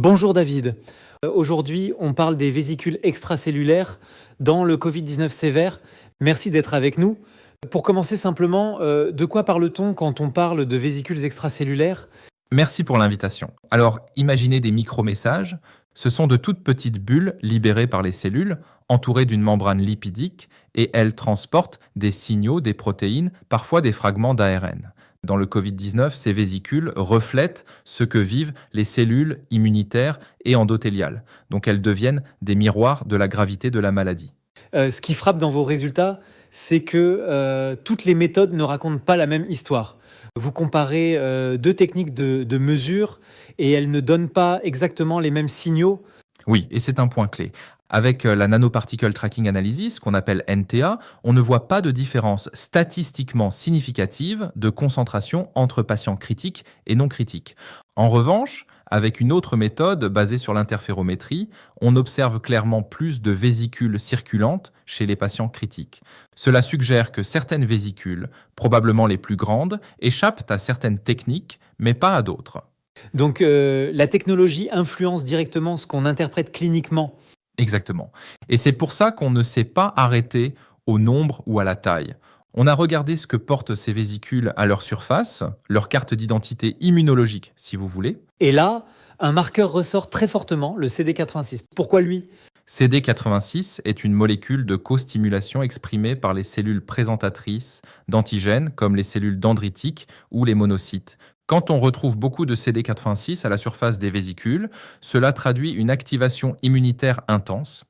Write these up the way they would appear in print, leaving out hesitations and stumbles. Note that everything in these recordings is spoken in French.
Bonjour David. Aujourd'hui, on parle des vésicules extracellulaires dans le Covid-19 sévère. Merci d'être avec nous. Pour commencer simplement, de quoi parle-t-on quand on parle de vésicules extracellulaires? Merci pour l'invitation. Alors, imaginez des micro-messages. Ce sont de toutes petites bulles libérées par les cellules, entourées d'une membrane lipidique, et elles transportent des signaux, des protéines, parfois des fragments d'ARN. Dans le Covid-19, ces vésicules reflètent ce que vivent les cellules immunitaires et endothéliales. Donc elles deviennent des miroirs de la gravité de la maladie. Ce qui frappe dans vos résultats, c'est que toutes les méthodes ne racontent pas la même histoire. Vous comparez deux techniques de mesure et elles ne donnent pas exactement les mêmes signaux. Oui, et c'est un point clé. Avec la Nanoparticle Tracking Analysis, qu'on appelle NTA, on ne voit pas de différence statistiquement significative de concentration entre patients critiques et non critiques. En revanche, avec une autre méthode basée sur l'interférométrie, on observe clairement plus de vésicules circulantes chez les patients critiques. Cela suggère que certaines vésicules, probablement les plus grandes, échappent à certaines techniques, mais pas à d'autres. Donc la technologie influence directement ce qu'on interprète cliniquement. Exactement. Et c'est pour ça qu'on ne s'est pas arrêté au nombre ou à la taille. On a regardé ce que portent ces vésicules à leur surface, leur carte d'identité immunologique, si vous voulez. Et là, un marqueur ressort très fortement, le CD86. Pourquoi lui? CD86 est une molécule de co-stimulation exprimée par les cellules présentatrices d'antigènes comme les cellules dendritiques ou les monocytes. Quand on retrouve beaucoup de CD86 à la surface des vésicules, cela traduit une activation immunitaire intense.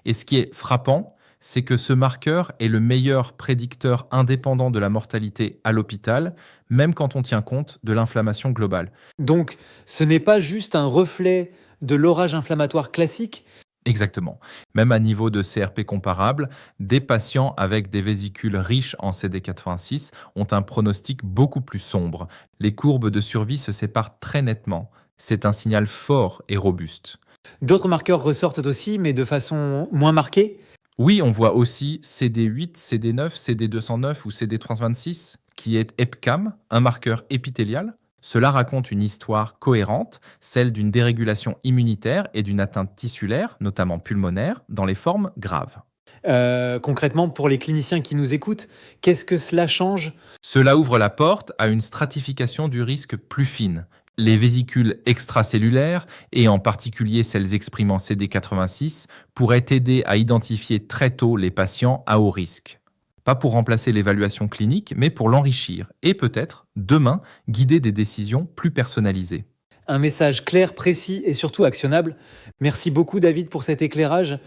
Et ce qui est frappant, c'est que ce marqueur est le meilleur prédicteur indépendant de la mortalité à l'hôpital, même quand on tient compte de l'inflammation globale. Donc ce n'est pas juste un reflet de l'orage inflammatoire classique. Exactement. Même à niveau de CRP comparable, des patients avec des vésicules riches en CD86 ont un pronostic beaucoup plus sombre. Les courbes de survie se séparent très nettement. C'est un signal fort et robuste. D'autres marqueurs ressortent aussi, mais de façon moins marquée. Oui, on voit aussi CD8, CD9, CD209 ou CD326, qui est EPCAM, un marqueur épithélial. Cela raconte une histoire cohérente, celle d'une dérégulation immunitaire et d'une atteinte tissulaire, notamment pulmonaire, dans les formes graves. Concrètement, pour les cliniciens qui nous écoutent, qu'est-ce que cela change? Cela ouvre la porte à une stratification du risque plus fine. Les vésicules extracellulaires, et en particulier celles exprimant CD86, pourraient aider à identifier très tôt les patients à haut risque. Pas pour remplacer l'évaluation clinique, mais pour l'enrichir et peut-être, demain, guider des décisions plus personnalisées. Un message clair, précis et surtout actionnable. Merci beaucoup David pour cet éclairage.